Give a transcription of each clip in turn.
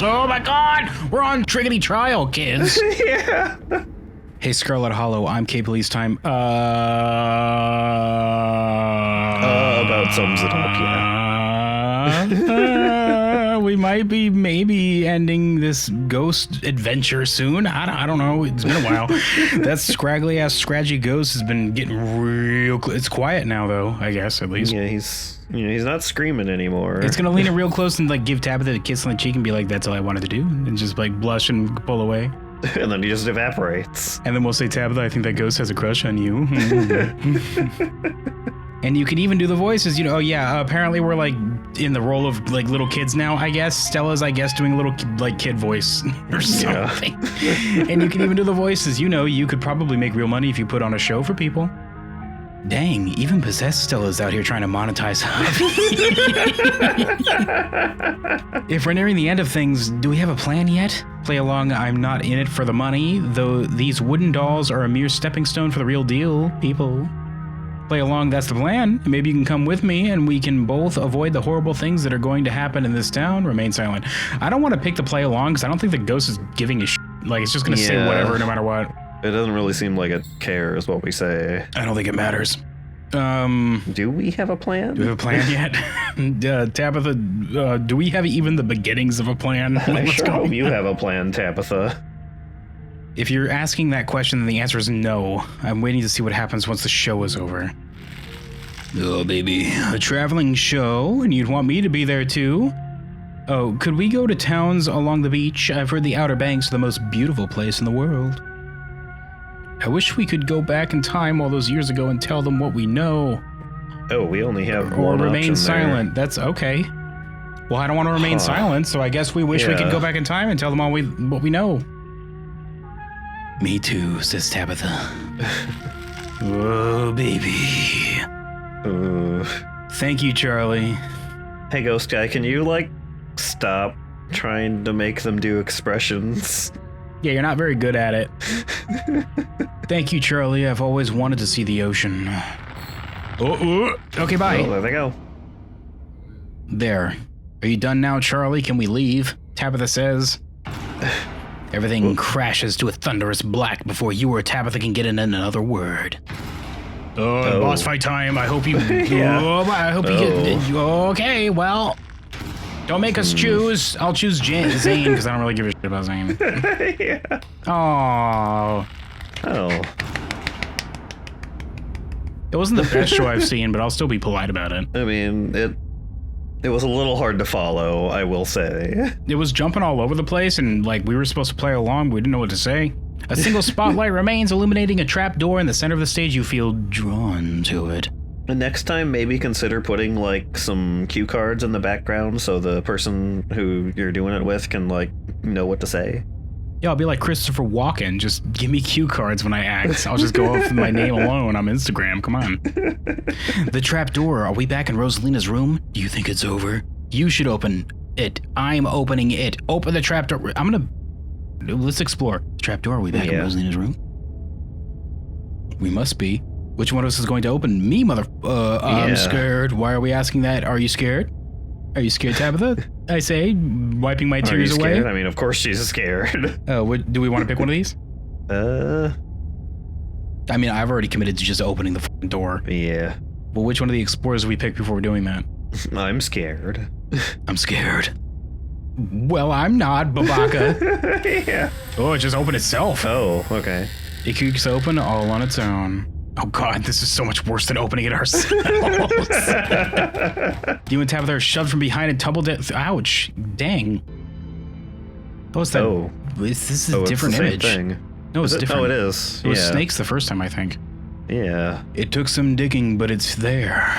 Oh my god! We're on Triggity Trial, kids! Yeah. Hey, Scarlet Hollow, I'm K-Police time. About sums it up, yeah. We might be maybe ending this ghost adventure soon. I don't know. It's been a while. That scraggly ass scratchy ghost has been getting real. It's quiet now, though. I guess at least. Yeah, he's not screaming anymore. It's gonna lean in real close and like give Tabitha a kiss on the cheek and be like, "That's all I wanted to do," and just like blush and pull away. And then he just evaporates. And then we'll say, "Tabitha, I think that ghost has a crush on you." And you can even do the voices, you know. Oh yeah, apparently we're like in the role of like little kids now, I guess. Stella's, I guess, doing a little like kid voice or something. Yeah. And you can even do the voices. You know, you could probably make real money if you put on a show for people. Dang, even possessed Stella's out here trying to monetize. If we're nearing the end of things, do we have a plan yet? Play along, I'm not in it for the money, though these wooden dolls are a mere stepping stone for the real deal, people. Play along, that's the plan. Maybe you can come with me and we can both avoid the horrible things that are going to happen in this town. Remain silent. I don't want to pick the play along because I don't think the ghost is giving a shit. Like, it's just going to say whatever no matter what. It doesn't really seem like it cares what we say. I don't think it matters. Do we have a plan? Do we have a plan yet? Tabitha, do we have even the beginnings of a plan? I sure hope you have a plan, Tabitha. If you're asking that question, then the answer is no. I'm waiting to see what happens once the show is over. Oh, baby. A traveling show, and you'd want me to be there too? Oh, could we go to towns along the beach? I've heard the Outer Banks are the most beautiful place in the world. I wish we could go back in time all those years ago and tell them what we know. Oh, we only have or one remain option silent. there. That's okay. Well, I don't want to remain silent, so I guess we wish we could go back in time and tell them all what we know. Me too, says Tabitha. Oh, baby. Thank you, Charlie. Hey, Ghost Guy, can you, like, stop trying to make them do expressions? Yeah, you're not very good at it. Thank you, Charlie. I've always wanted to see the ocean. Okay, bye. Oh, there they go. There. Are you done now, Charlie? Can we leave? Tabitha says. Everything crashes to a thunderous black before you or Tabitha can get in another word. Boss fight time. I hope you... I hope you get... Okay, well... Don't make us choose. I'll choose Zane because I don't really give a shit about Zane. Yeah. Aww. Oh. It wasn't the best show I've seen, but I'll still be polite about it. I mean, it was a little hard to follow, I will say. It was jumping all over the place, and like we were supposed to play along, but we didn't know what to say. A single spotlight remains, illuminating a trap door in the center of the stage. You feel drawn to it. And next time, maybe consider putting, like, some cue cards in the background so the person who you're doing it with can, like, know what to say. Yeah, I'll be like Christopher Walken. Just give me cue cards when I act. I'll just go off with my name alone on Instagram. Come on. The trap door. Are we back in Rosalina's room? Do you think it's over? You should open it. I'm opening it. Open the trap door. Let's explore. The trap door. Are we back in Rosalina's room? We must be. Which one of us is going to open? Me, I'm scared. Why are we asking that? Are you scared? Are you scared, Tabitha? I say, wiping my tears away. I mean, of course she's scared. Do we want to pick one of these? I mean, I've already committed to just opening the door. Yeah. Well, which one of the explorers do we pick before we're doing that? I'm scared. I'm scared. Well, I'm not, Babaka. Yeah. Oh, it just opened itself. Oh, okay. It keeps open all on its own. Oh god, this is so much worse than opening it ourselves. You and Tabitha are shoved from behind and tumbled down. Ouch. Dang. What's that? Oh. This is a different image. Thing. No, it's different. Oh, it is. It was snakes the first time, I think. Yeah. It took some digging, but it's there.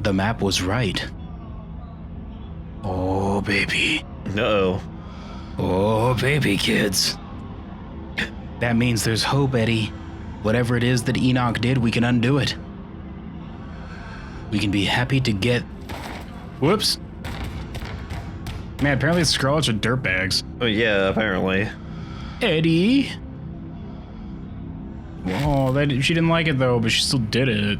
The map was right. Oh, baby. Uh-oh. Oh, baby, kids. That means there's hope, Eddie. Whatever it is that Enoch did, we can undo it. We can be happy to get... Whoops. Man, apparently the Scarlets are dirtbags. Oh, yeah, apparently. Eddie? Oh, she didn't like it, though, but she still did it.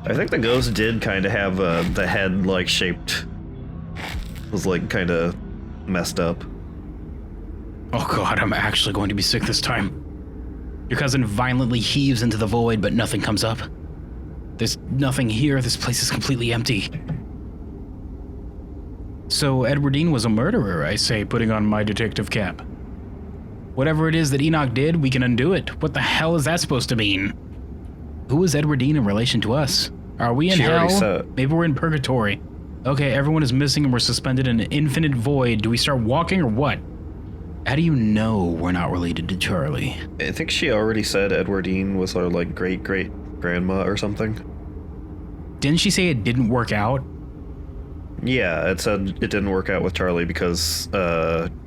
I think the ghost did kind of have the head, like, shaped was like kind of messed up. Oh god, I'm actually going to be sick this time. Your cousin violently heaves into the void, but nothing comes up. There's nothing here. This place is completely empty. So Edwardine was a murderer, I say, putting on my detective cap. Whatever it is that Enoch did, we can undo it. What the hell is that supposed to mean? Who is Edwardine in relation to us? Are we in hell? Maybe we're in purgatory. Okay, everyone is missing and we're suspended in an infinite void. Do we start walking or what? How do you know we're not related to Charlie? I think she already said Edwardine was our like great-great-grandma or something. Didn't she say it didn't work out? Yeah, it said it didn't work out with Charlie because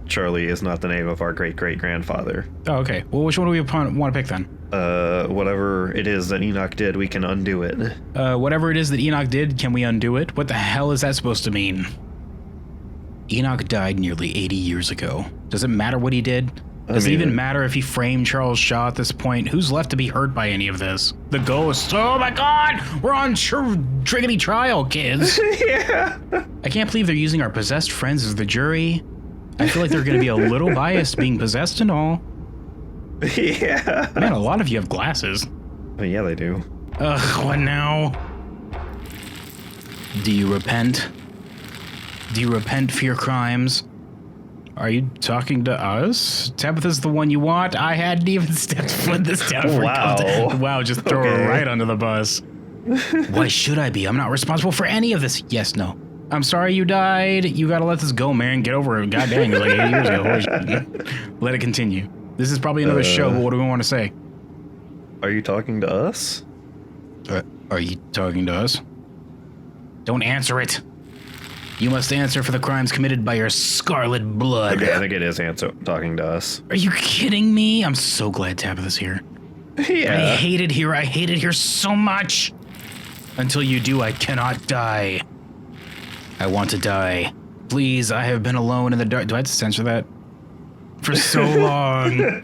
Charlie is not the name of our great-great-grandfather. Oh, okay. Well, which one do we want to pick then? Whatever it is that Enoch did, we can undo it. Whatever it is that Enoch did, can we undo it? What the hell is that supposed to mean? Enoch died nearly 80 years ago. Does it matter what he did? Does it even matter if he framed Charles Shaw at this point? Who's left to be hurt by any of this? The ghosts. Oh my god! We're on triggity trial, kids. Yeah. I can't believe they're using our possessed friends as the jury. I feel like they're going to be a little biased being possessed and all. Yeah. Man, a lot of you have glasses. Oh, yeah, they do. Ugh, what now? Do you repent? Do you repent for your crimes? Are you talking to us? Tabitha's the one you want? I hadn't even stepped foot this down. Wow. Wow, just throw her right under the bus. Why should I be? I'm not responsible for any of this. Yes, no. I'm sorry you died. You gotta let this go, man. Get over it. God dang, it was like 8 years ago. Holy shit. Let it continue. This is probably another show, but what do we want to say? Are you talking to us? Are you talking to us? Don't answer it. You must answer for the crimes committed by your scarlet blood. Okay, I think it is talking to us. Are you kidding me? I'm so glad Tabitha's here. Yeah. I hate it here. I hate it here so much. Until you do, I cannot die. I want to die. Please, I have been alone in the dark. Do I have to censor that? For so long.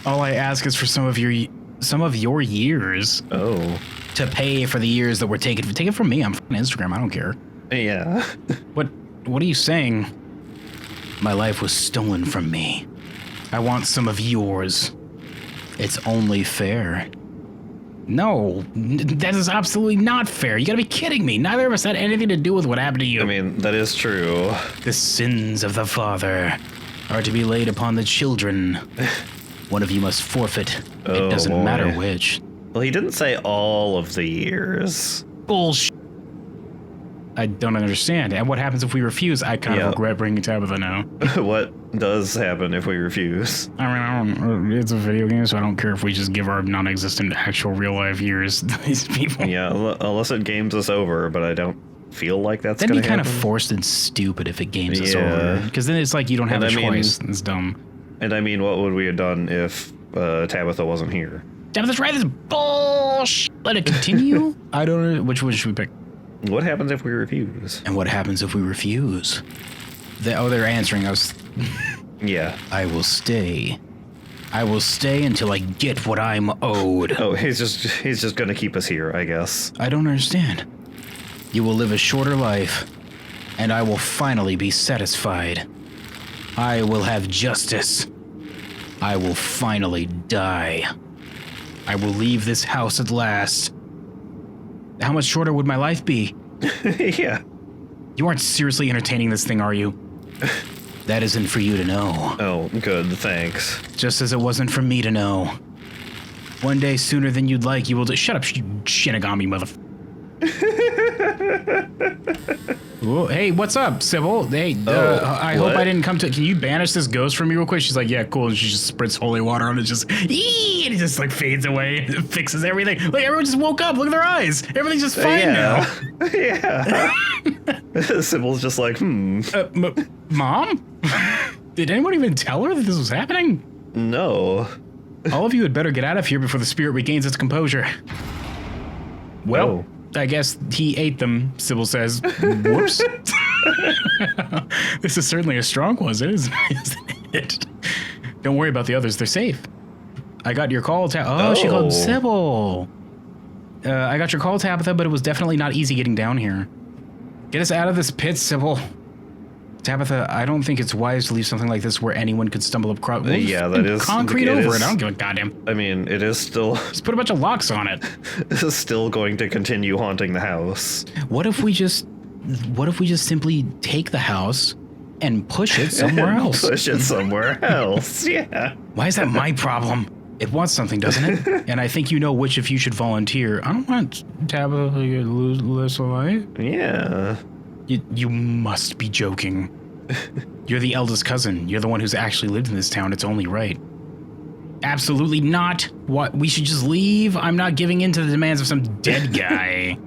All I ask is for some of your years. Oh. To pay for the years that were taken. Take it from me. I'm on Instagram. I don't care. Yeah. What are you saying? My life was stolen from me. I want some of yours. It's only fair. No, that is absolutely not fair. You gotta be kidding me. Neither of us had anything to do with what happened to you. I mean, that is true. The sins of the father are to be laid upon the children. One of you must forfeit. It doesn't matter which. Well, he didn't say all of the years. Bullshit. I don't understand. And what happens if we refuse? I kind of regret bringing Tabitha now. What does happen if we refuse? I mean, it's a video game, so I don't care if we just give our non-existent actual real-life years to these people. Yeah, unless it games us over, but I don't feel like that's going to happen. That'd be kind of forced and stupid if it games us over. Because then it's like you don't have a choice. It's dumb. And I mean, what would we have done if Tabitha wasn't here? Tabitha's right, this bullshit. Let it continue? I don't know. Which one should we pick? What happens if we refuse? And what happens if we refuse? They're answering us. Yeah. I will stay. I will stay until I get what I'm owed. Oh, he's just gonna keep us here, I guess. I don't understand. You will live a shorter life, and I will finally be satisfied. I will have justice. I will finally die. I will leave this house at last. How much shorter would my life be? Yeah. You aren't seriously entertaining this thing, are you? That isn't for you to know. Oh, good, thanks. Just as it wasn't for me to know. One day sooner than you'd like, you will shut up, you Shinigami motherfucker. Hey, what's up, Sybil? Hey, I hope I didn't come to. Can you banish this ghost from me real quick? She's like, yeah, cool. And she just spritz holy water on it, and it just like fades away. It fixes everything. Like everyone just woke up. Look at their eyes. Everything's just fine now. Yeah. Sybil's just like, Mom? Did anyone even tell her that this was happening? No. All of you had better get out of here before the spirit regains its composure. Well, I guess he ate them, Sybil says. Whoops. This is certainly a strong one, isn't it? Don't worry about the others. They're safe. I got your call, she called Sybil. I got your call, Tabitha, but it was definitely not easy getting down here. Get us out of this pit, Sybil. Tabitha, I don't think it's wise to leave something like this where anyone could stumble across. Yeah, that is concrete over it. I don't give a goddamn. I mean, it is still. Just put a bunch of locks on it. This is still going to continue haunting the house. What if we just simply take the house and push it somewhere else? Push it somewhere else. Yeah. Why is that my problem? It wants something, doesn't it? And I think you know which of you should volunteer. I don't want Tabitha to lose less life. Yeah. You must be joking. You're the eldest cousin. You're the one who's actually lived in this town. It's only right. Absolutely not. What? We should just leave? I'm not giving in to the demands of some dead guy.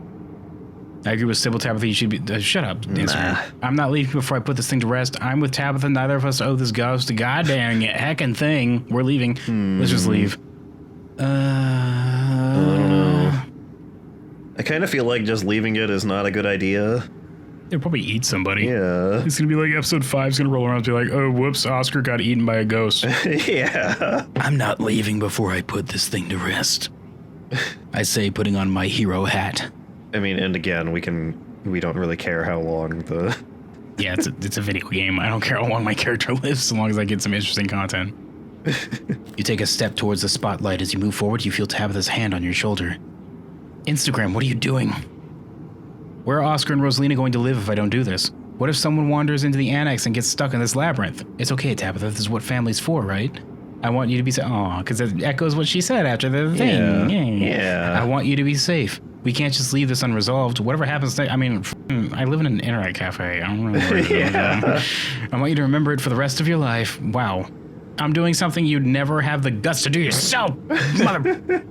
I agree with Sybil. Tabitha, you should be... shut up. Nah. I'm not leaving before I put this thing to rest. I'm with Tabitha. Neither of us owe this ghost a goddamn heckin' thing. We're leaving. Let's just leave. I don't know. I kind of feel like just leaving it is not a good idea. They'll probably eat somebody. Yeah. It's gonna be like episode 5's gonna roll around and be like, oh, whoops, Oscar got eaten by a ghost. Yeah. I'm not leaving before I put this thing to rest. I say putting on my hero hat. I mean, and again, we don't really care how long the... Yeah, it's a video game. I don't care how long my character lives, as long as I get some interesting content. You take a step towards the spotlight. As you move forward, you feel Tabitha's hand on your shoulder. Instagram, what are you doing? Where are Oscar and Rosalina going to live if I don't do this? What if someone wanders into the annex and gets stuck in this labyrinth? It's okay, Tabitha. This is what family's for, right? I want you to be safe. Aw, because it echoes what she said after the thing. Yeah. I want you to be safe. We can't just leave this unresolved. Whatever happens next, I mean, I live in an internet cafe. I don't know. Yeah. I want you to remember it for the rest of your life. Wow. I'm doing something you'd never have the guts to do yourself, mother.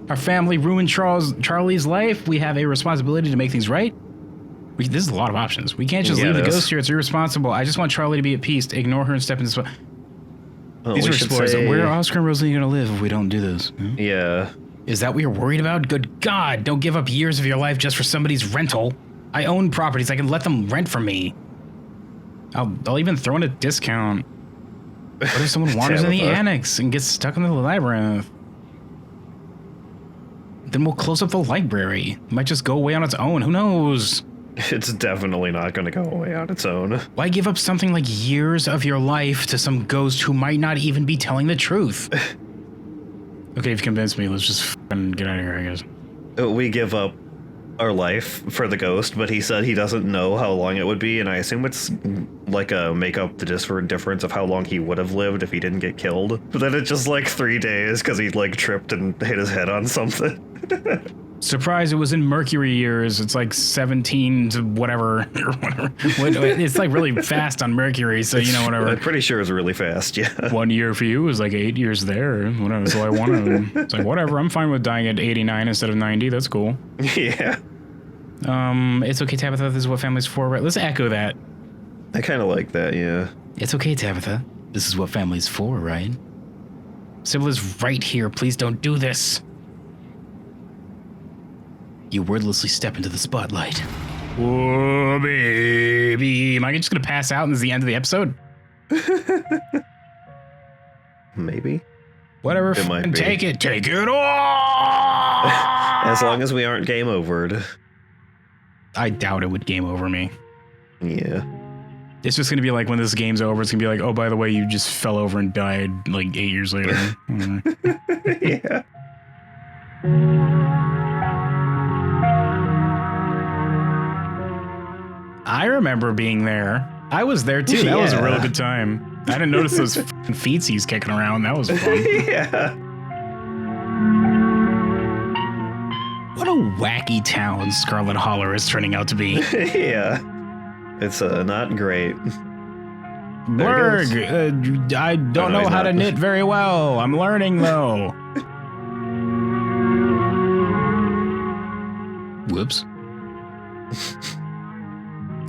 Our family ruined Charlie's life. We have a responsibility to make things right. This is a lot of options. We can't just leave the ghost here. It's irresponsible. I just want Charlie to be at peace. Ignore her and step into this. These are explorers. Where are Oscar and Rosalie going to live if we don't do this? Yeah. Is that what you're worried about? Good God, don't give up years of your life just for somebody's rental. I own properties. I can let them rent from me. I'll even throw in a discount. What if someone wanders in the annex and gets stuck in the labyrinth? Then we'll close up the library. It might just go away on its own. Who knows? It's definitely not going to go away on its own. Why give up something like years of your life to some ghost who might not even be telling the truth? Okay, you've convinced me. Let's just fucking get out of here, I guess. We give up our life for the ghost, but he said he doesn't know how long it would be, and I assume it's like a make up the difference of how long he would have lived if he didn't get killed. But then it's just like 3 days because he like tripped and hit his head on something. Surprise, it was in Mercury years. It's like 17 to whatever, or whatever. It's like really fast on Mercury, so you know, whatever. I'm pretty sure it's really fast, yeah. 1 year for you is like 8 years there. Whatever, so I want to. It's like, whatever, I'm fine with dying at 89 instead of 90. That's cool. Yeah. It's okay, Tabitha. This is what family's for, right? Let's echo that. I kind of like that, yeah. It's okay, Tabitha. This is what family's for, right? Sybil is right here. Please don't do this. You wordlessly step into the spotlight. Whoa, baby. Am I just going to pass out and this is the end of the episode? Maybe. Whatever. It might be. Take it. Take it all. As long as we aren't game overed. I doubt it would game over me. Yeah. It's just going to be like when this game's over, it's going to be like, oh, by the way, you just fell over and died like 8 years later. Yeah. I remember being there. I was there too. That was a real good time. I didn't notice those feet he's kicking around. That was fun. Yeah. What a wacky town Scarlet Hollow is turning out to be. Yeah. It's not great. Blurg, I don't know how to knit very well. I'm learning though. Whoops.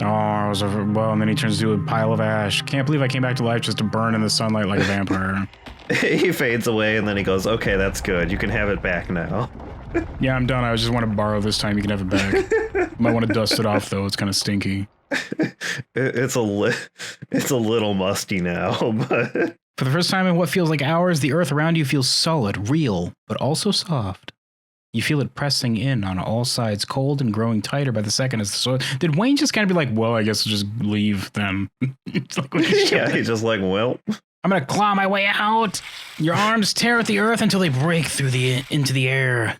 Oh, it was well, and then he turns into a pile of ash. Can't believe I came back to life just to burn in the sunlight like a vampire. He fades away, and then he goes, okay, that's good. You can have it back now. Yeah, I'm done. I just want to borrow this time. You can have it back. Might want to dust it off, though. It's kind of stinky. It's a little musty now, but... For the first time in what feels like hours, the earth around you feels solid, real, but also soft. You feel it pressing in on all sides, cold and growing tighter by the second as the soil. Did Wayne just kind of be like, well, I guess I'll just leave them? Yeah, he's just like, well. I'm going to claw my way out. Your arms tear at the earth until they break through into the air.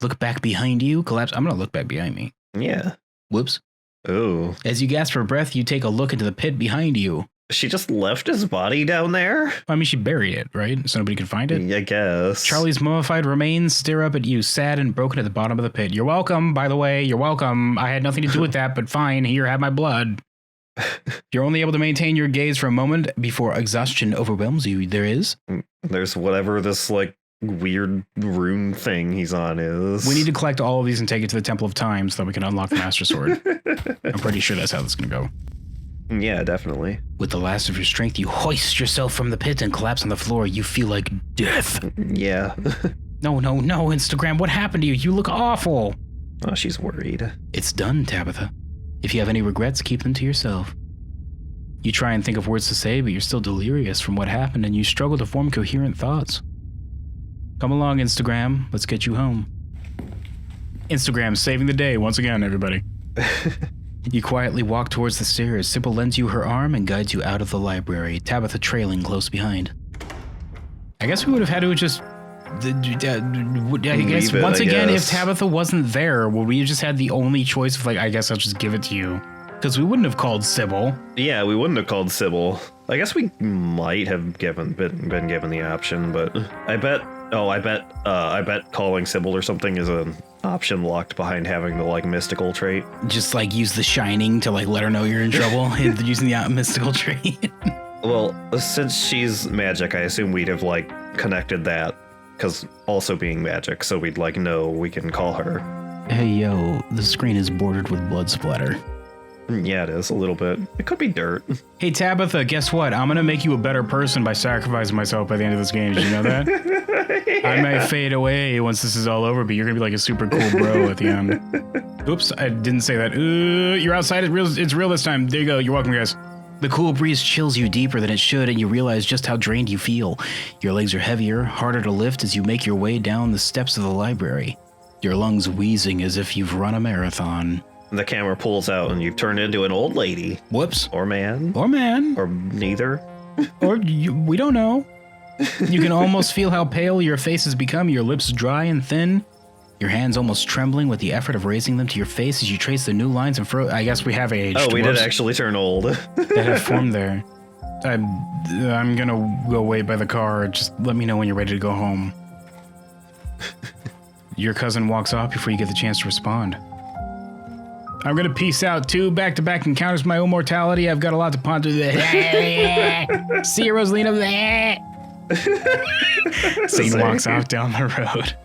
Look back behind you. Collapse. I'm going to look back behind me. Yeah. Whoops. Oh. As you gasp for breath, you take a look into the pit behind you. She just left his body down there? I mean, she buried it, right? So nobody could find it? I guess. Charlie's mummified remains stare up at you, sad and broken at the bottom of the pit. You're welcome, by the way. You're welcome. I had nothing to do with that, but fine. Here, have my blood. You're only able to maintain your gaze for a moment before exhaustion overwhelms you. There's whatever this, like, weird rune thing he's on is. We need to collect all of these and take it to the Temple of Time so that we can unlock the Master Sword. I'm pretty sure that's how this is going to go. Yeah, definitely. With the last of your strength, you hoist yourself from the pit and collapse on the floor. You feel like death. Yeah. No, Instagram, what happened to you? You look awful. Oh, she's worried. It's done, Tabitha. If you have any regrets, keep them to yourself. You try and think of words to say, but you're still delirious from what happened and you struggle to form coherent thoughts. Come along, Instagram. Let's get you home. Instagram saving the day once again, everybody. You quietly walk towards the stairs. Sybil lends you her arm and guides you out of the library, Tabitha trailing close behind. I guess we would have had to just... I guess once again, if Tabitha wasn't there, would we have just had the only choice of, like, I guess I'll just give it to you? Because we wouldn't have called Sybil. Yeah, we wouldn't have called Sybil. I guess we might have been given the option, but I bet calling Sybil or something is an option locked behind having the, like, mystical trait. Just, like, use the shining to, like, let her know you're in trouble using the mystical trait. Well, since she's magic, I assume we'd have, like, connected that, because also being magic, so we'd, like, know we can call her. Hey, yo, the screen is bordered with blood splatter. Yeah, it is, a little bit. It could be dirt. Hey, Tabitha, guess what? I'm gonna make you a better person by sacrificing myself by the end of this game. Did you know that? Yeah. I may fade away once this is all over, but you're gonna be like a super cool bro at the end. Oops, I didn't say that. You're outside. It's real this time. There you go. You're welcome, guys. The cool breeze chills you deeper than it should, and you realize just how drained you feel. Your legs are heavier, harder to lift as you make your way down the steps of the library. Your lungs wheezing as if you've run a marathon. The camera pulls out and you've turned into an old lady. Whoops. Or man. Or man. Or neither. Or we don't know. You can almost feel how pale your face has become, your lips dry and thin, your hands almost trembling with the effort of raising them to your face as you trace the new lines and I guess we have aged. Oh, we did actually turn old. That have formed there. I'm gonna go wait by the car. Just let me know when you're ready to go home. Your cousin walks off before you get the chance to respond. I'm gonna peace out. 2 back-to-back encounters my own mortality. I've got a lot to ponder. See you, Rosalina. Satan walks off down the road.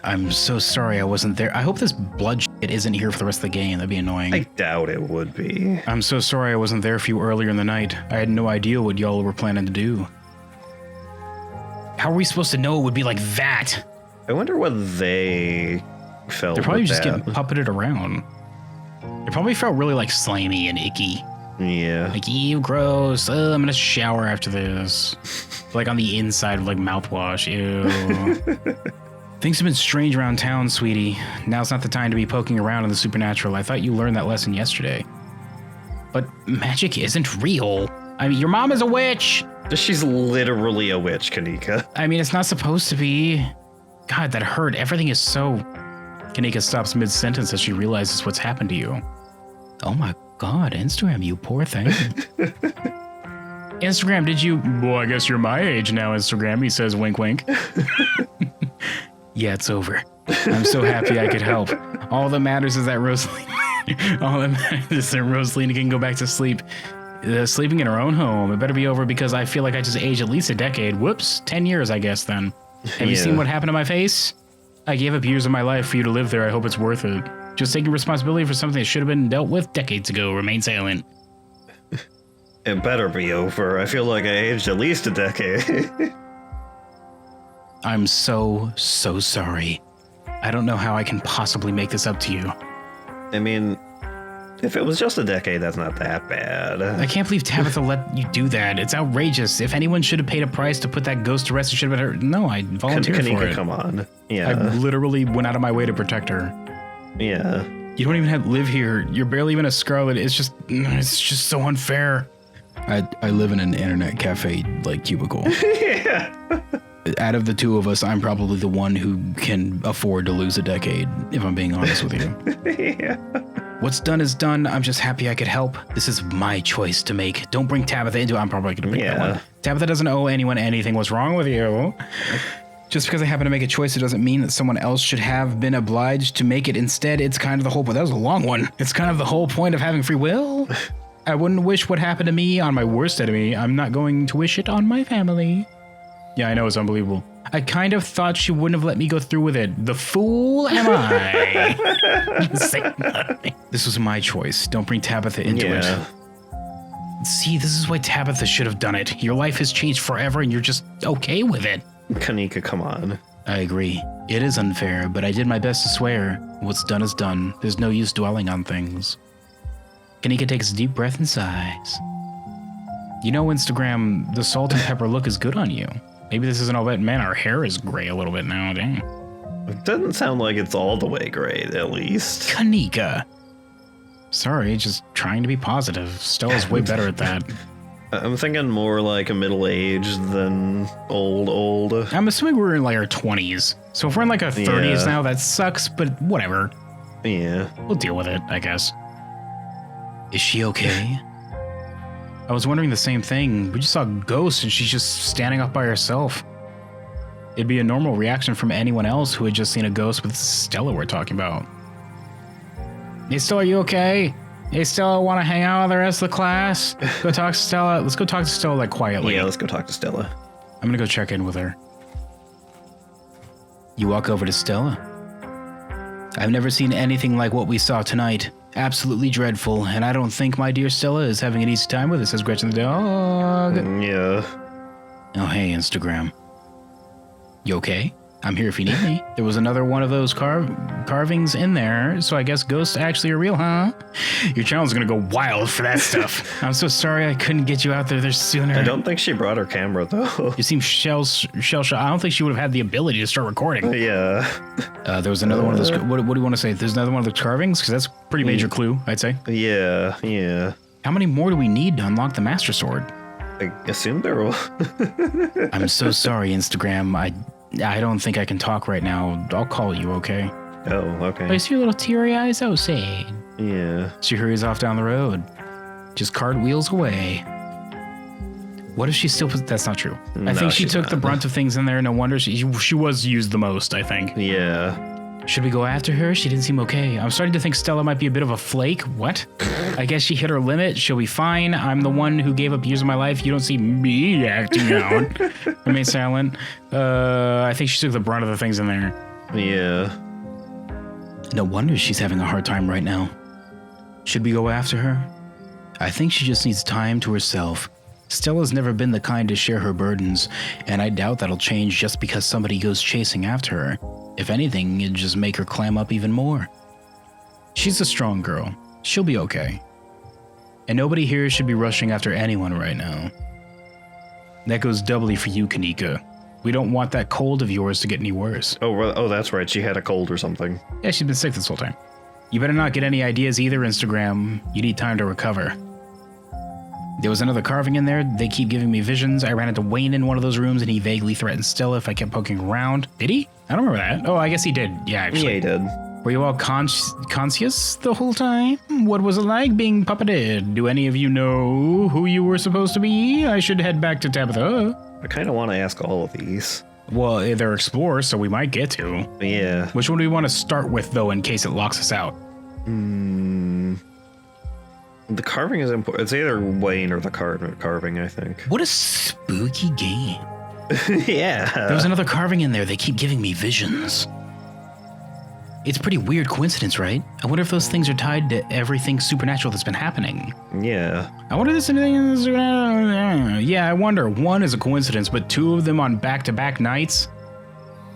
I'm so sorry I wasn't there. I hope this blood shit isn't here for the rest of the game. That'd be annoying. I doubt it would be. I'm so sorry I wasn't there for you earlier in the night. I had no idea what y'all were planning to do. How are we supposed to know it would be like that? I wonder what they felt. They're probably just getting puppeted around. It probably felt really like slimy and icky. Yeah. Like, ew, gross. I'm gonna shower after this. Like on the inside with like mouthwash. Ew. Things have been strange around town, sweetie. Now's not the time to be poking around in the supernatural. I thought you learned that lesson yesterday. But magic isn't real. I mean, your mom is a witch. She's literally a witch, Kanika. I mean, it's not supposed to be. God, that hurt. Everything is so... Kanika stops mid-sentence as she realizes what's happened to you. Oh my God, Instagram, you poor thing. Instagram, did you... Well, I guess you're my age now, Instagram, he says, wink, wink. Yeah, it's over. I'm so happy I could help. All that matters is that Rosalina can go back to sleep. Sleeping in her own home. It better be over because I feel like I just aged at least a decade. Whoops, 10 years, I guess, then. Have you seen what happened to my face? I gave up years of my life for you to live there. I hope it's worth it. Just taking responsibility for something that should have been dealt with decades ago. Remain silent. It better be over. I feel like I aged at least a decade. I'm so sorry. I don't know how I can possibly make this up to you. I mean, If it was just a decade, that's not that bad. I can't believe Tabitha let you do that. It's outrageous. If anyone should have paid a price to put that ghost to rest, it should have been her. No, I volunteered for it. Come on. Yeah. I literally went out of my way to protect her. Yeah. You don't even have to live here. You're barely even a Scarlet. It's just so unfair. I live in an internet cafe like cubicle. Yeah. Out of the two of us, I'm probably the one who can afford to lose a decade, if I'm being honest with you. Yeah. What's done is done. I'm just happy I could help. This is my choice to make. Don't bring Tabitha into it. I'm probably going to pick that one. Tabitha doesn't owe anyone anything. What's wrong with you? Just because I happen to make a choice, it doesn't mean that someone else should have been obliged to make it. Instead, it's kind of the whole point. That was a long one. It's kind of the whole point of having free will. I wouldn't wish what happened to me on my worst enemy. I'm not going to wish it on my family. Yeah, I know, it's unbelievable. I kind of thought she wouldn't have let me go through with it. The fool am I? Say nothing. This was my choice. Don't bring Tabitha into it. See, this is why Tabitha should have done it. Your life has changed forever and you're just okay with it. Kanika, come on. I agree. It is unfair, but I did my best to swear. What's done is done. There's no use dwelling on things. Kanika takes a deep breath and sighs. You know, Instagram, the salt and pepper look is good on you. Maybe this isn't all that. Man, our hair is gray a little bit now. Dang. It doesn't sound like it's all the way gray, at least. Kanika. Sorry, just trying to be positive. Stella's way better at that. I'm thinking more like a middle-aged than old. I'm assuming we're in like our 20s. So if we're in like our 30s now, that sucks, but whatever. Yeah. We'll deal with it, I guess. Is she okay? I was wondering the same thing. We just saw a ghost and she's just standing up by herself. It'd be a normal reaction from anyone else who had just seen a ghost with Stella we're talking about. Hey, Stella, are you okay? Hey, Stella, want to hang out with the rest of the class? Go talk to Stella. Let's go talk to Stella like quietly. Yeah, let's go talk to Stella. I'm gonna go check in with her. You walk over to Stella. I've never seen anything like what we saw tonight. Absolutely dreadful, and I don't think my dear Stella is having an easy time with it, says Gretchen the dog. Yeah. Oh, hey, Instagram. You okay? I'm here if you need me. There was another one of those carvings in there, so I guess ghosts actually are real, huh? Your channel's gonna go wild for that stuff. I'm so sorry I couldn't get you out there sooner. I don't think she brought her camera, though. You seem shell-shocked. I don't think she would have had the ability to start recording. Yeah. There was another one of those. What do you want to say? There's another one of the carvings? Because that's a pretty major clue, I'd say. Yeah. How many more do we need to unlock the Master Sword? I assume there will. I'm so sorry, Instagram. I don't think I can talk right now. I'll call you, okay? Oh, okay. I see your little teary eyes. Oh, sad. Yeah. She hurries off down the road. Just cartwheels away. What if she still... That's not true. I think she took the brunt of things in there. No wonder she was used the most, I think. Yeah. Should we go after her? She didn't seem okay. I'm starting to think Stella might be a bit of a flake. What? I guess she hit her limit. She'll be fine. I'm the one who gave up years of my life. You don't see me acting out. Remain silent. I think she took the brunt of the things in there. Yeah. No wonder she's having a hard time right now. Should we go after her? I think she just needs time to herself. Stella's never been the kind to share her burdens, and I doubt that'll change just because somebody goes chasing after her. If anything, it'd just make her clam up even more. She's a strong girl. She'll be okay. And nobody here should be rushing after anyone right now. That goes doubly for you, Kanika. We don't want that cold of yours to get any worse. Oh, that's right. She had a cold or something. Yeah, she's been sick this whole time. You better not get any ideas either, Instagram. You need time to recover. There was another carving in there. They keep giving me visions. I ran into Wayne in one of those rooms and he vaguely threatened Stella if I kept poking around. Did he? I don't remember that. Oh, I guess he did. Yeah, actually. Yeah, he did. Were you all conscious the whole time? What was it like being puppeted? Do any of you know who you were supposed to be? I should head back to Tabitha. I kind of want to ask all of these. Well, they're explorers, so we might get to. Yeah. Which one do we want to start with, though, in case it locks us out? The carving is important. It's either Wayne or the carving, I think. What a spooky game. Yeah. There was another carving in there. They keep giving me visions. It's a pretty weird coincidence, right? I wonder if those things are tied to everything supernatural that's been happening. Yeah. I wonder if there's anything supernatural. Yeah, I wonder. One is a coincidence, but two of them on back-to-back nights?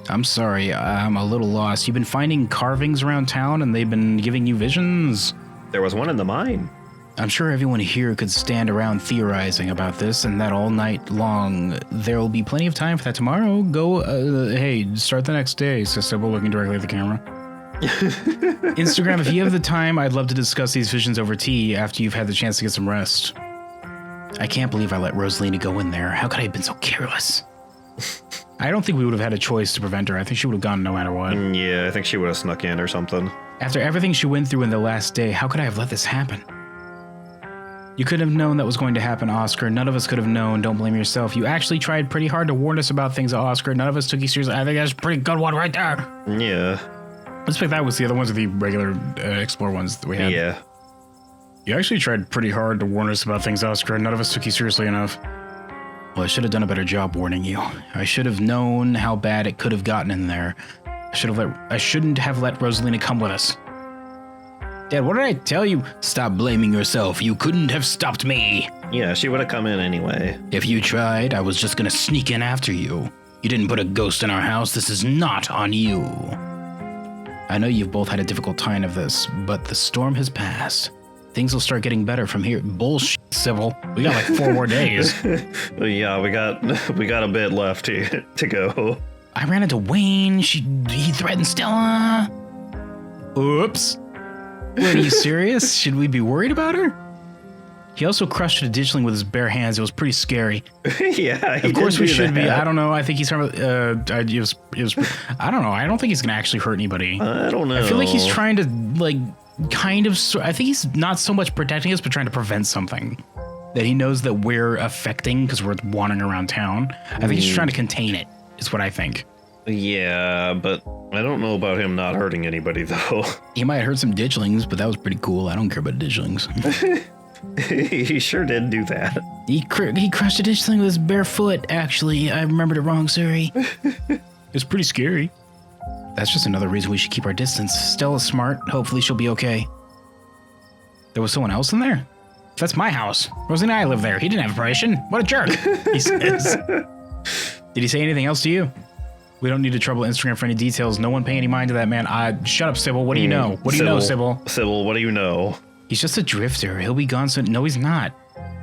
I'm sorry, I'm a little lost. You've been finding carvings around town and they've been giving you visions? There was one in the mine. I'm sure everyone here could stand around theorizing about this and that all night long. There'll be plenty of time for that tomorrow. Go, hey, start the next day, says Sybil, looking directly at the camera. Instagram, if you have the time, I'd love to discuss these visions over tea after you've had the chance to get some rest. I can't believe I let Rosalina go in there. How could I have been so careless? I don't think we would have had a choice to prevent her. I think she would have gone no matter what. Yeah, I think she would have snuck in or something. After everything she went through in the last day, how could I have let this happen? You couldn't have known that was going to happen, Oscar. None of us could have known. Don't blame yourself. You actually tried pretty hard to warn us about things, Oscar. None of us took you seriously. I think that's a pretty good one right there. Yeah. Let's pick that was the other ones are the regular Explore ones that we had. Yeah. You actually tried pretty hard to warn us about things, Oscar. None of us took you seriously enough. Well, I should have done a better job warning you. I should have known how bad it could have gotten in there. I shouldn't have let Rosalina come with us. Dad, what did I tell you? Stop blaming yourself. You couldn't have stopped me. Yeah, she would have come in anyway. If you tried, I was just gonna sneak in after you. You didn't put a ghost in our house. This is not on you. I know you've both had a difficult time of this, but the storm has passed. Things will start getting better from here. Bullshit, Sybil. We got like 4 more days. Yeah, we got a bit left to go. I ran into Wayne. He threatened Stella. Oops. Wait, are you serious? Should we be worried about her? He also crushed a ditchling with his bare hands. It was pretty scary. Yeah, of course we should be. I don't know. I think he's trying to. I don't know. I don't think he's gonna actually hurt anybody. I don't know. I feel like he's trying to kind of. I think he's not so much protecting us, but trying to prevent something that he knows that we're affecting because we're wandering around town. I think he's trying to contain it. Is what I think. Yeah, but I don't know about him not hurting anybody though. He might hurt some ditchlings, but that was pretty cool. I don't care about ditchlings. He sure did do that. He crushed a ditchling with his bare foot, actually. I remembered it wrong, sorry. It's pretty scary. That's just another reason we should keep our distance. Stella's smart. Hopefully she'll be okay. There was someone else in there? That's my house. Rosie and I live there. He didn't have permission. What a jerk, he says. Did he say anything else to you? We don't need to trouble Instagram for any details. No one pay any mind to that man. Shut up, Sybil. What do you know? What do you know, Sybil? Sybil, what do you know? He's just a drifter. He'll be gone soon. No, he's not.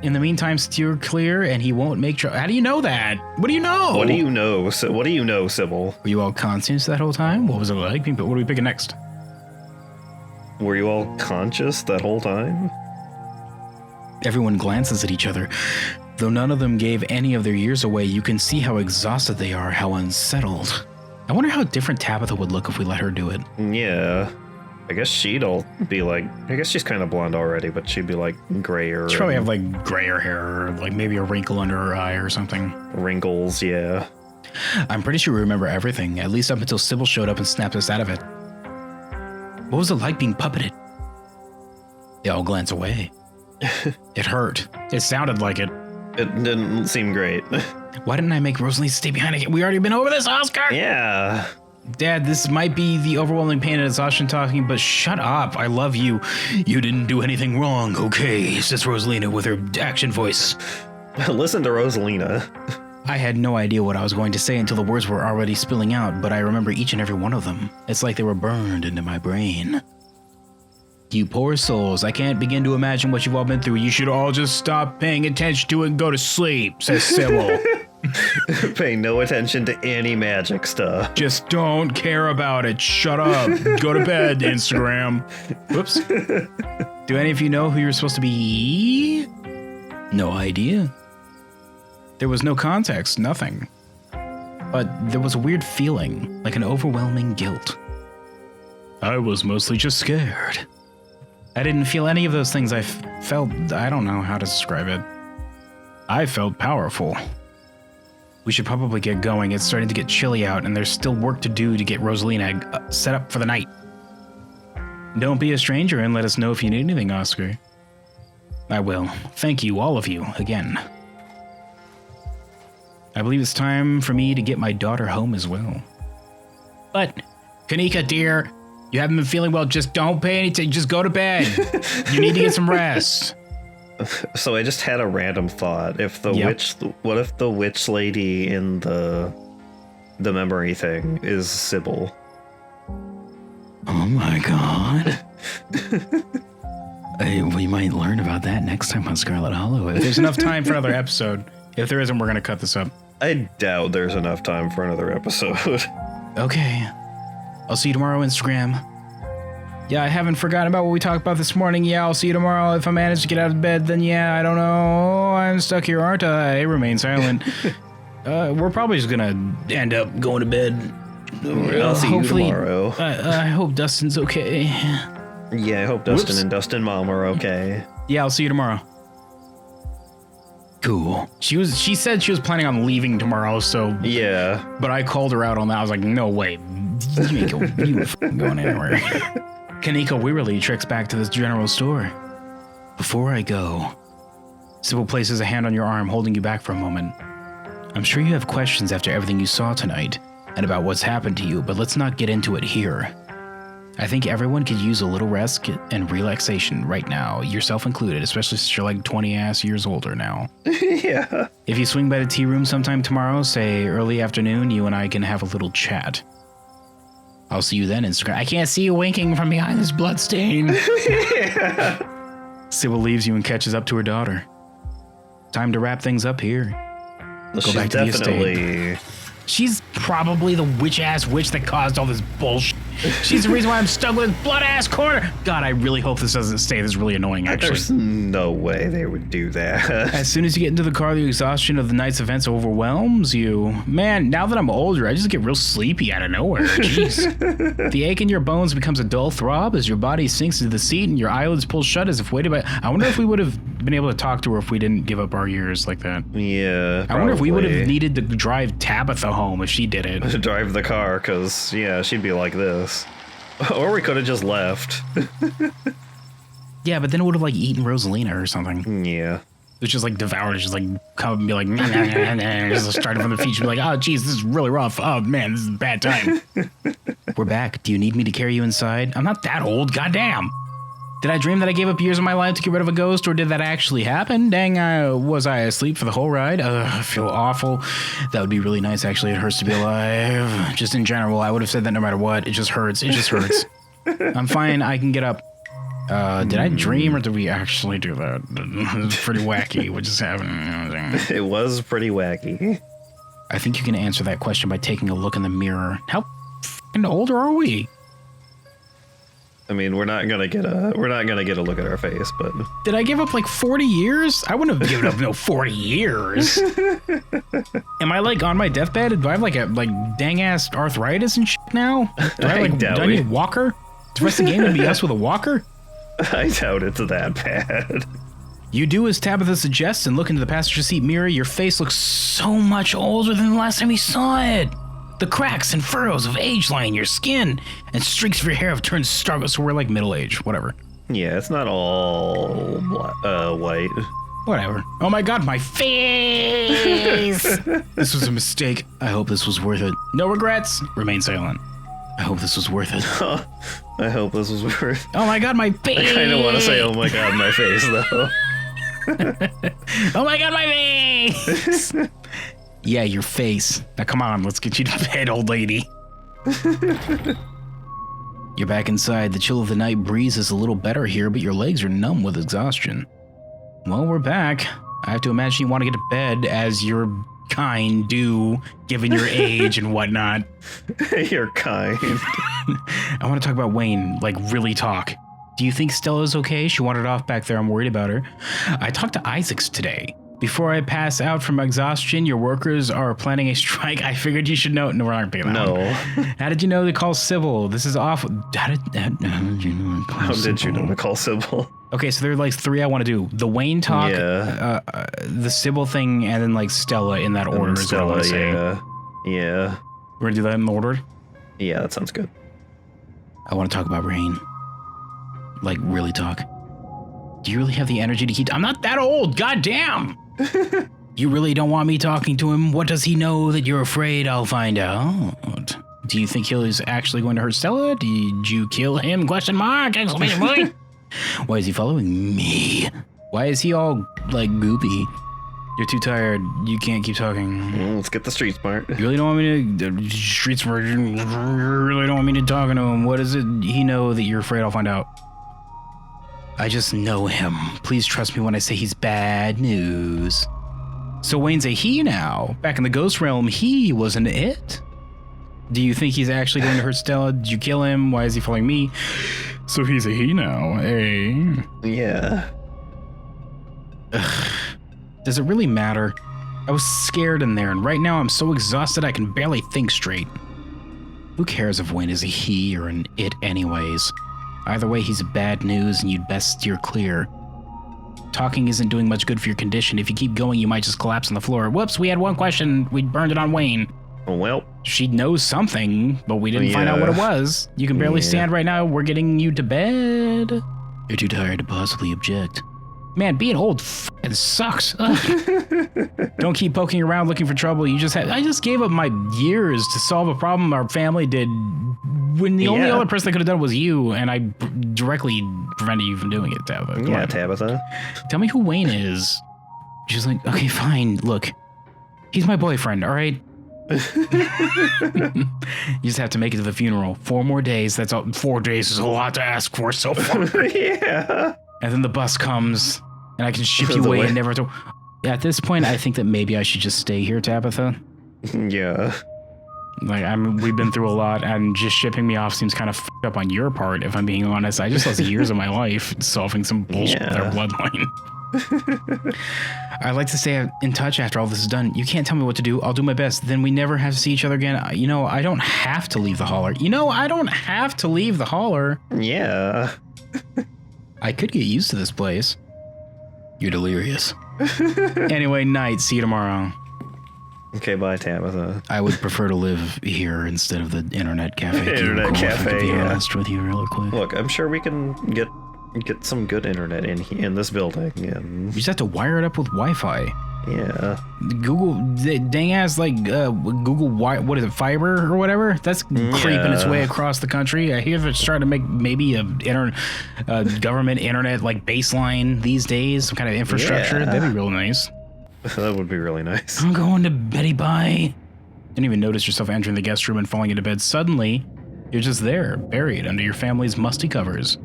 In the meantime, steer clear and he won't make trouble. How do you know that? What do you know? What do you know? What do you know, Sybil? Were you all conscious that whole time? What was it like? What are we picking next? Were you all conscious that whole time? Everyone glances at each other. Though none of them gave any of their years away, you can see how exhausted they are, how unsettled. I wonder how different Tabitha would look if we let her do it. Yeah. I guess she'd all be like, I guess she's kind of blonde already, but she'd be like grayer. She'd probably have like grayer hair, or like maybe a wrinkle under her eye or something. Wrinkles, yeah. I'm pretty sure we remember everything, at least up until Sybil showed up and snapped us out of it. What was it like being puppeted? They all glance away. It hurt. It sounded like it. It didn't seem great. Why didn't I make Rosalie stay behind again? We already been over this, Oscar! Yeah. Dad, this might be the overwhelming pain and exhaustion talking, but shut up. I love you. You didn't do anything wrong, okay? Says Rosalina with her action voice. Listen to Rosalina. I had no idea what I was going to say until the words were already spilling out, but I remember each and every one of them. It's like they were burned into my brain. You poor souls, I can't begin to imagine what you've all been through. You should all just stop paying attention to it and go to sleep, says Sybil. Pay no attention to any magic stuff. Just don't care about it. Shut up. Go to bed, Instagram. Whoops. Do any of you know who you're supposed to be? No idea. There was no context, nothing. But there was a weird feeling, like an overwhelming guilt. I was mostly just scared. I didn't feel any of those things. I felt, I don't know how to describe it. I felt powerful. We should probably get going. It's starting to get chilly out, and there's still work to do to get Rosalina set up for the night. Don't be a stranger and let us know if you need anything, Oscar. I will. Thank you, all of you, again. I believe it's time for me to get my daughter home as well. But, Kanika, dear, you haven't been feeling well. Just don't pay anything. Just go to bed. You need to get some rest. So I just had a random thought. If the witch, what if the witch lady in the memory thing is Sybil? Oh my god. We might learn about that next time on Scarlet Hollow. If there's enough time for another episode. If there isn't, we're going to cut this up. I doubt there's enough time for another episode. Okay. I'll see you tomorrow, Instagram. Yeah, I haven't forgotten about what we talked about this morning. Yeah, I'll see you tomorrow. If I manage to get out of bed, then yeah, I don't know. I'm stuck here, aren't I? Remain silent. We're probably just going to end up going to bed. I'll see you tomorrow. I hope Dustin's okay. Yeah, I hope Dustin and Dustin Mom are okay. Yeah, I'll see you tomorrow. Cool. She said she was planning on leaving tomorrow, so... Yeah. But I called her out on that. I was like, no way. You ain't going anywhere. Kaneko wearily treks back to this general store. Before I go, Sybil places a hand on your arm, holding you back for a moment. I'm sure you have questions after everything you saw tonight, and about what's happened to you, but let's not get into it here. I think everyone could use a little rest and relaxation right now, yourself included, especially since you're like 20-ass years older now. Yeah. If you swing by the tea room sometime tomorrow, say early afternoon, you and I can have a little chat. I'll see you then, Instagram. I can't see you winking from behind this bloodstain. Yeah. Sybil leaves you and catches up to her daughter. Time to wrap things up here. Well, Go back to the estate. She's probably the witch-ass witch that caused all this bullshit. She's the reason why I'm stuck with this blood-ass corner. God, I really hope this doesn't stay. This is really annoying, actually. There's no way they would do that. As soon as you get into the car, the exhaustion of the night's events overwhelms you. Man, now that I'm older, I just get real sleepy out of nowhere. Jeez. The ache in your bones becomes a dull throb as your body sinks into the seat and your eyelids pull shut as if weighted by... I wonder if we would have been able to talk to her if we didn't give up our years like that. Yeah, I wonder if we would have needed to drive Tabitha home if she did it. Drive the car, because, yeah, she'd be like this. Or we could have just left. Yeah, but then it would have, like, eaten Rosalina or something. Yeah. It's just, like, devoured. It's just, like, come and be like, nah, nah, nah, nah. Just started from the feet. She'd be like, oh, geez, this is really rough. Oh, man, this is a bad time. We're back. Do you need me to carry you inside? I'm not that old. Goddamn. Did I dream that I gave up years of my life to get rid of a ghost, or did that actually happen? Dang, was I asleep for the whole ride? I feel awful. That would be really nice, actually. It hurts to be alive. Just in general, I would have said that no matter what. It just hurts. It just hurts. I'm fine. I can get up. Did I dream, or did we actually do that? It was pretty wacky what just happened. It was pretty wacky. I think you can answer that question by taking a look in the mirror. How f***ing old are we? I mean, we're not gonna get a look at our face, but did I give up like 40 years? I wouldn't have given up no 40 years. Am I like on my deathbed? Do I have like dang ass arthritis and shit now? Do I need a walker? Is the rest of the game gonna be us with a walker? I doubt it's that bad. You do as Tabitha suggests and look into the passenger seat mirror. Your face looks so much older than the last time you saw it. The cracks and furrows of age line your skin, and streaks of your hair have turned stark, so we're like middle age, whatever. Yeah, it's not all white. Whatever. Oh my god, my face! This was a mistake. I hope this was worth it. No regrets. Remain silent. I hope this was worth it. I hope this was worth it. Oh my god, my face! I kind of want to say, oh my god, my face, though. Oh my god, my face! Yeah, your face. Now come on, let's get you to bed, old lady. You're back inside. The chill of the night breeze is a little better here, but your legs are numb with exhaustion. Well, we're back. I have to imagine you want to get to bed, as your kind do, given your age and whatnot. You're kind. I want to talk about Wayne, like really talk. Do you think Stella's okay? She wandered off back there. I'm worried about her. I talked to Isaacs today. Before I pass out from exhaustion, your workers are planning a strike. I figured you should know. No, we're not picking that one. How did you know to call Sybil? This is awful. How did you know to call How Sybil? did you know to call Sybil? Okay, so there are like three I want to do. The Wayne talk, the Sybil thing, and then like Stella in that order is what I want to say. Yeah. We're going to do that in the order? Yeah, that sounds good. I want to talk about Rain. Like, really talk. Do you really have the energy to keep... I'm not that old, goddamn! You really don't want me talking to him? What does he know that you're afraid I'll find out? Do you think he's actually going to hurt Stella? Did you kill him? Question mark! Exclamation point! Why is he following me? Why is he all, like, goopy? You're too tired. You can't keep talking. Well, let's get the street smart. You really don't want me to... Street smart. You really don't want me to talk to him. What does it he know that you're afraid I'll find out? I just know him. Please trust me when I say he's bad news. So Wayne's a he now. Back in the ghost realm, he was an it. Do you think he's actually going to hurt Stella? Did you kill him? Why is he following me? So he's a he now, eh? Yeah. Ugh. Does it really matter? I was scared in there, and right now I'm so exhausted I can barely think straight. Who cares if Wayne is a he or an it anyways? Either way, he's bad news and you'd best steer clear. Talking isn't doing much good for your condition. If you keep going, you might just collapse on the floor. Whoops, we had one question. We burned it on Wayne. Well. She knows something, but we didn't find out what it was. You can barely stand right now. We're getting you to bed. You're too tired to possibly object. Man, being old f***ing sucks. Don't keep poking around looking for trouble. I just gave up my years to solve a problem our family did when the only other person that could have done it was you, and I directly prevented you from doing it, Tabitha. Yeah, Tabitha. Tell me who Wayne is. She's like, okay, fine. Look, he's my boyfriend, all right? You just have to make it to the funeral. 4 more days. That's all. 4 days is a lot to ask for so far. Yeah. And then the bus comes, and I can ship you away and never to. At this point, I think that maybe I should just stay here, Tabitha. Yeah. Like, we've been through a lot, and just shipping me off seems kind of f***ed up on your part, if I'm being honest. I just lost years of my life solving some bullshit with our bloodline. I'd like to stay in touch after all this is done. You can't tell me what to do. I'll do my best. Then we never have to see each other again. You know, I don't have to leave the holler. Yeah. I could get used to this place. You're delirious. Anyway, night. See you tomorrow. Okay, bye, Tabitha. I would prefer to live here instead of the internet cafe. Internet cafe, if I could be honest with you real quick. Look, I'm sure we can get some good internet in this building. And you just have to wire it up with Wi-Fi. Yeah. Google, dang ass, like Google, what is it, fiber or whatever? That's creeping its way across the country. I hear they're starting to make maybe a government internet like baseline these days, some kind of infrastructure. That'd be real nice. That would be really nice. I'm going to Betty Bye. Didn't even notice yourself entering the guest room and falling into bed. Suddenly, you're just there, buried under your family's musty covers.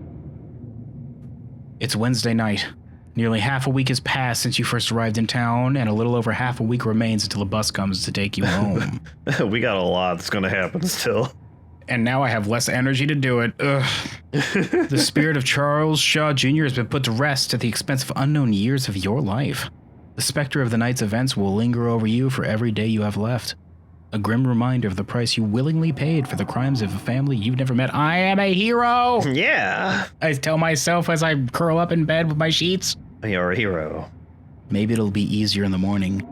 It's Wednesday night. Nearly half a week has passed since you first arrived in town, and a little over half a week remains until the bus comes to take you home. We got a lot that's going to happen still. And now I have less energy to do it. Ugh. The spirit of Charles Shaw Jr. has been put to rest at the expense of unknown years of your life. The specter of the night's events will linger over you for every day you have left. A grim reminder of the price you willingly paid for the crimes of a family you've never met. I am a hero! Yeah! I tell myself as I curl up in bed with my sheets. You're a hero. Maybe it'll be easier in the morning.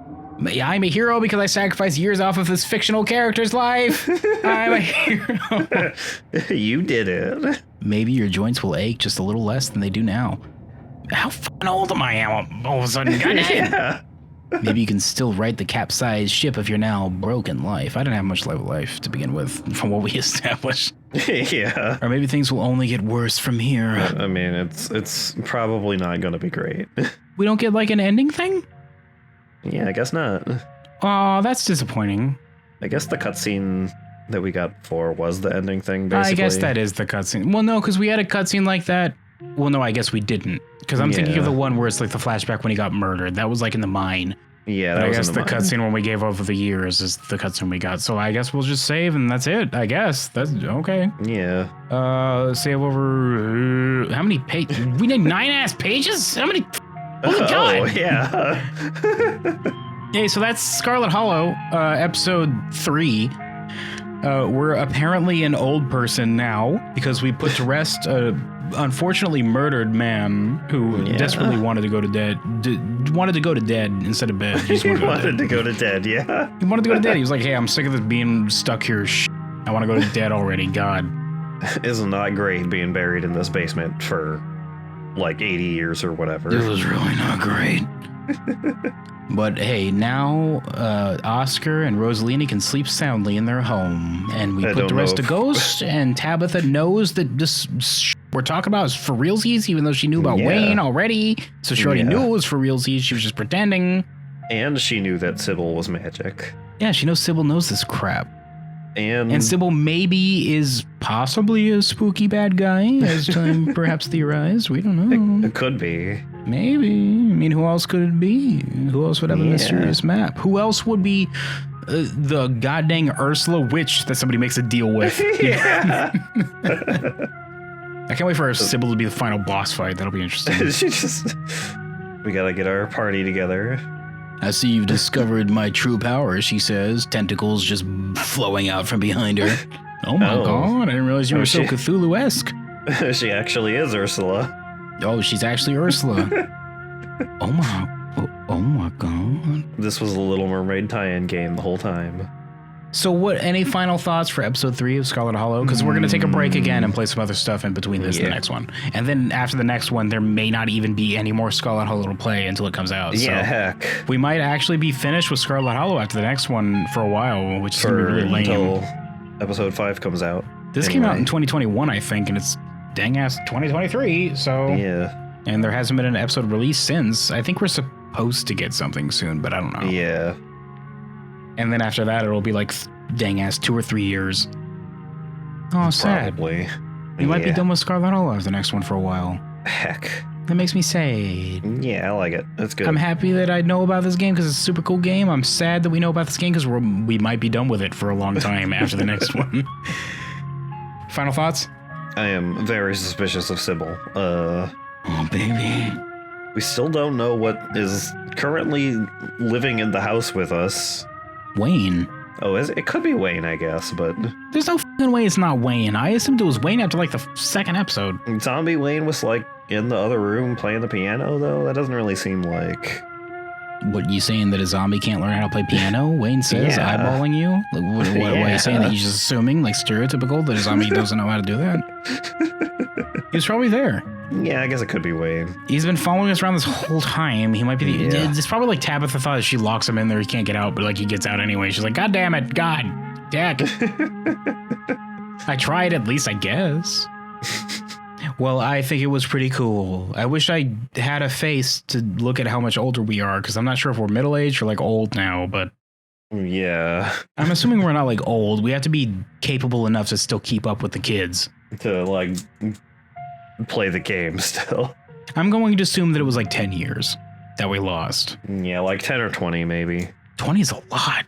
I'm a hero because I sacrificed years off of this fictional character's life. I'm a hero. You did it. Maybe your joints will ache just a little less than they do now. How fucking old am I all of a sudden? Yeah. Maybe you can still right the capsized ship of your now broken life. I didn't have much life to begin with from what we established. Yeah. Or maybe things will only get worse from here. I mean, it's probably not going to be great. We don't get like an ending thing? Yeah, I guess not. Oh, that's disappointing. I guess the cutscene that we got before was the ending thing, basically. I guess that is the cutscene. Well, no, because we had a cutscene like that. Well, no, I guess we didn't. Because I'm thinking of the one where it's like the flashback when he got murdered. That was like in the mine. Yeah, that I was guess in the mine. cutscene when we gave over the years is the cutscene we got. So I guess we'll just save and that's it. I guess that's okay. Yeah. Save over how many pages? We need 9 pages. How many? Oh my god! Oh yeah. Hey, so that's Scarlet Hollow, episode 3. We're apparently an old person now because we put to rest a unfortunately murdered man who desperately wanted to go to dead instead of bed. He just wanted to go to dead. Yeah. He wanted to go to dead. He was like, hey, I'm sick of this being stuck here. I want to go to dead already. God. It's not great being buried in this basement for like 80 years or whatever. It was really not great. But hey, now Oscar and Rosalina can sleep soundly in their home, and we put to rest a ghost, and Tabitha knows that this we're talking about is for realsies, even though she knew about Wayne already. So she already knew it was for realsies. She was just pretending. And she knew that Sybil was magic. Yeah, she knows Sybil knows this crap. And Sybil maybe is possibly a spooky bad guy, as time perhaps theorized. We don't know. It could be. Maybe. I mean, who else could it be? Who else would have a mysterious map? Who else would be the goddamn Ursula witch that somebody makes a deal with? Yeah. I can't wait for Sybil to be the final boss fight. That'll be interesting. We gotta get our party together. I see you've discovered my true power, she says, tentacles just flowing out from behind her. Oh my god, I didn't realize you were so Cthulhu-esque. She actually is Ursula. Oh, she's actually Ursula. Oh my god. This was a Little Mermaid tie-in game the whole time. So any final thoughts for episode 3 of Scarlet Hollow? Because we're going to take a break again and play some other stuff in between this and the next one. And then after the next one, there may not even be any more Scarlet Hollow to play until it comes out. Yeah, so heck. We might actually be finished with Scarlet Hollow after the next one for a while, which is going to be really lame. Until episode 5 comes out. This came out in 2021, I think, and it's dang-ass 2023, so... Yeah. And there hasn't been an episode released since. I think we're supposed to get something soon, but I don't know. Yeah. And then after that, it'll be like dang-ass 2 or 3 years. Oh, sad. Probably. We might be done with Scarlet Hollow after the next one for a while. Heck. That makes me sad. Yeah, I like it. That's good. I'm happy that I know about this game because it's a super cool game. I'm sad that we know about this game because we might be done with it for a long time after the next one. Final thoughts? I am very suspicious of Sybil. Oh, baby. We still don't know what is currently living in the house with us. Wayne. Oh, it could be Wayne, I guess, but... There's no f***ing way it's not Wayne. I assumed it was Wayne after, like, the second episode. Zombie Wayne was, like, in the other room playing the piano, though? That doesn't really seem like... What, you saying that a zombie can't learn how to play piano? Wayne says, eyeballing you? Like, what are you saying? That he's just assuming, like, stereotypical, that a zombie doesn't know how to do that? He was probably there. Yeah, I guess it could be Wayne. He's been following us around this whole time. He might be the... It's probably like Tabitha thought that she locks him in there, he can't get out, but like he gets out anyway. She's like, God damn it, God, Dick. I tried at least, I guess. Well, I think it was pretty cool. I wish I had a face to look at how much older we are, because I'm not sure if we're middle-aged or like old now, but... Yeah. I'm assuming we're not like old. We have to be capable enough to still keep up with the kids. To like... play the game still. I'm going to assume that it was like 10 years that we lost. Yeah, like 10 or 20 maybe. 20 is a lot.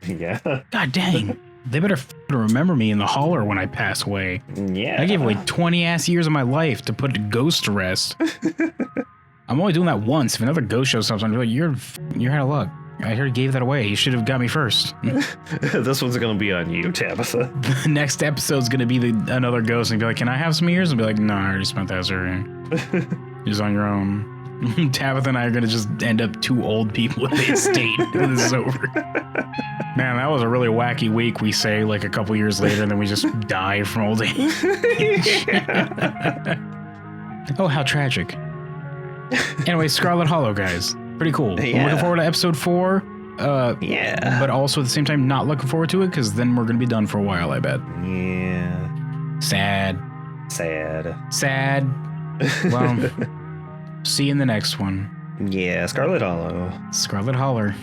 Yeah. God dang. They better remember me in the holler when I pass away. Yeah. I gave away 20 ass years of my life to put a ghost to rest. I'm only doing that once. If another ghost shows up, I'm like, you're out of luck. I heard you gave that away. You should have got me first. This one's going to be on you, Tabitha. The next episode's going to be another ghost and be like, can I have some ears? And be like, no, I already spent that, sir. You're on your own. Tabitha and I are going to just end up 2 old people at the estate when this is over. Man, that was a really wacky week, we say, like a couple years later, and then we just die from old age. Oh, how tragic. Anyway, Scarlet Hollow, guys. Pretty cool. Yeah. I'm looking forward to episode 4. Yeah. But also at the same time, not looking forward to it, because then we're going to be done for a while, I bet. Yeah. Sad. Sad. Well, see you in the next one. Yeah, Scarlet Hollow. Scarlet Holler.